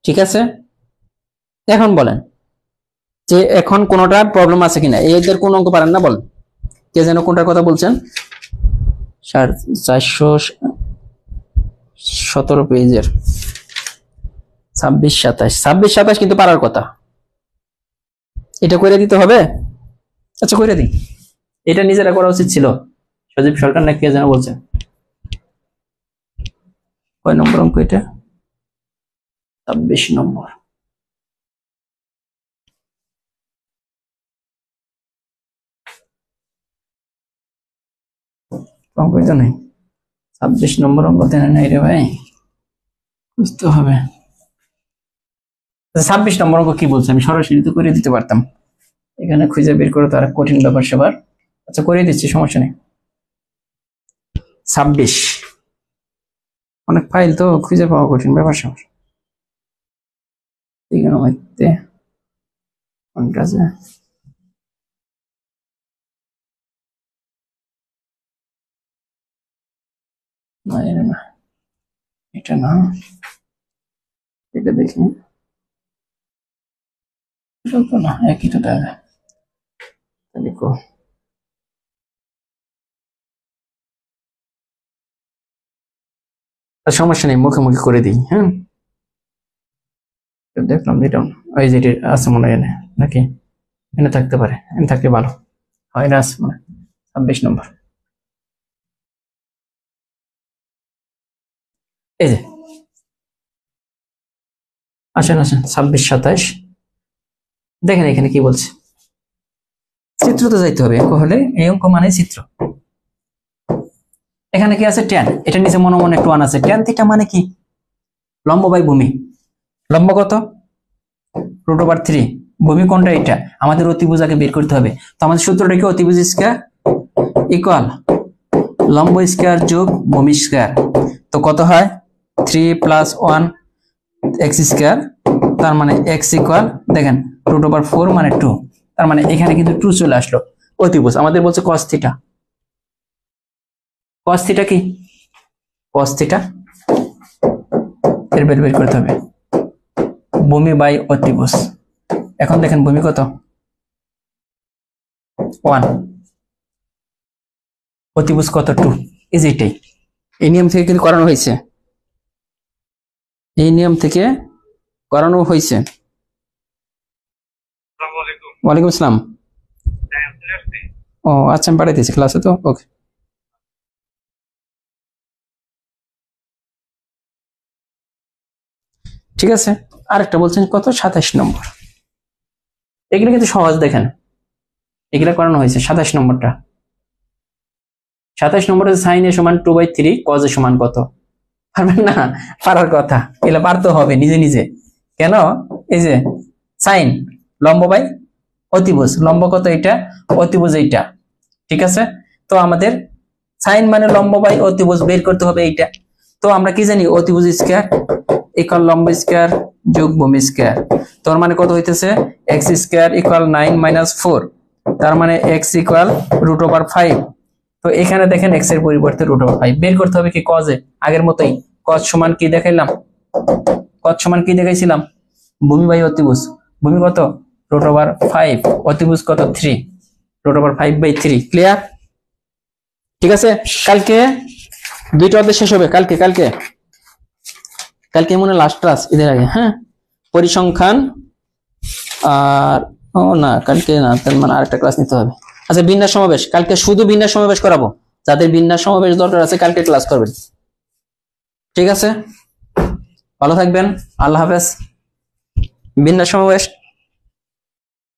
ঠিক আছে, এখন বলেন যে এখন কোনটা প্রবলেম আছে কিনা, এদের কোন অঙ্ক পারেন না বলেন, কে যেন কোনটার কথা বলছেন? 417 পেজের 26-27 কিন্তু পারার কথা, এটা করে দিতে হবে। আচ্ছা করে দিই, এটা নিজেরা করা উচিত ছিল। সজীব সরকার না কে যেন বলছেন, কয় নম্বর অঙ্ক এটা? 26 নম্বর। অঙ্ক তো নেই, 26 নম্বর অঙ্ক দেন নাই রে ভাই, বুঝতে হবে। 26 নম্বর অঙ্ক কি বলছে, আমি সরাসরি তো করে দিতে পারতাম, এখানে খুঁজে বের করে তো আর কঠিন ব্যাপার সেবার। আচ্ছা করে দিচ্ছি, সমস্যা নেই। 26 অনেক ফাইল তো খুঁজে পাওয়া কঠিন ব্যাপার সেবার। মধ্যে কোনটা আছে, না এটা না, এটা দেখি, এটা তো না, একই তো দেখো। সমস্যা নেই, মুখে মুখে করে দিই। হ্যাঁ দেখলাম এটা ওই যে আছে মনে হয় নাকি, এনে থাকতে পারে, এনে থাকলে ভালো হয় না, আছে মানে 26 নম্বর। এই যে আসেন আসেন, 26 27 দেখেন এখানে কি বলছে, চিত্র তো যাইতে হবে, অঙ্ক হলে এই অঙ্ক মানে চিত্র। এখানে কি আছে, ট্যান, এটা নিচে মনে মনে একটু ওয়ান আছে, ট্যান থিটা মানে কি, লম্ব বাই ভূমি। লম্ব কত, √3, ভূমি কোনটা, এটা আমাদের অতিভুজাকে বের করতে হবে। তো আমাদের সূত্রটা কি, অতিভুজ স্কয়ার ইকুয়াল লম্ব স্কয়ার যোগ ভূমি স্কয়ার। তো কত হয়, 3 + 1 x স্কয়ার, তার মানে x ইকুয়াল দেখেন √4 মানে 2, তার মানে এখানে কিন্তু 2 চলে আসলো। অতিভুজ আমাদের বলছে cos থিটা, cos থিটা কি, cos থিটা এর বের করতে হবে, ভূমি বাই অতিভুজ। এখন দেখেন ভূমি কত, 1, অতিভুজ কত, 2, এই যে এটাই, এই নিয়ম থেকে কিন্তু করানো হয়েছে, এই নিয়ম থেকে করানো হয়েছে। ওয়ালাইকুম আসসালাম। ও আচ্ছা, আমি পাঠিয়ে দিয়েছি ক্লাসে, তো ওকে। ঠিক আছে, আরেকটা বলছেন কত, 27 নম্বর। এগুলো কিন্তু সহজ, দেখেন এগুলা করানো হয়েছে। 27 নম্বরটা, 27 নম্বরে সাইন এ সমান 2/3, কজ এ সমান কত, পারবেন না, পারার কথা, এগুলো পারতে হবে নিজে নিজে। কেন, এই যে সাইন লম্ব বাই অতিভুজ, লম্ব কত এটা, অতিভুজ এইটা, ঠিক আছে। তো আমাদের সাইন মানে লম্ব বাই অতিভুজ বের করতে হবে এইটা। তো আমরা কি জানি, অতিভুজ স্কয়ার ইকুয়াল লম্ব স্কয়ার যোগ ভূমি স্কয়ার। তোর মানে কত হইতেছে, x স্কয়ার ইকুয়াল 9 - 4, তার মানে x ইকুয়াল √5। তো এখানে দেখেন x এর পরিবর্তে √5 বের করতে হবে কি, cos এ, আগের মতোই cos সমান কি দেখাইলাম, cos সমান কি দেখাইছিলাম, ভূমি বাই অতিভুজ। ভূমি কত, √5, অতিভুজ কত 3, √5/3। ক্লিয়ার, ঠিক আছে। কালকে দুইটা অধ্যায় শেষ হবে, কালকে কালকে কালকে মনে লাস্ট ক্লাস ঈদের আগে। হ্যাঁ, পরিসংখ্যান, আর ও না কালকে না, তার মানে আরেকটা ক্লাস নিতে হবে। আচ্ছা, বিন্যাস সমাবেশ, কালকে শুধু বিন্যাস সমাবেশ করাবো, যাদের বিন্যাস সমাবেশ দরকার আছে কালকে ক্লাস করবেন, ঠিক আছে। ভালো থাকবেন, আল্লাহ হাফেজ। বিন্যাস সমাবেশ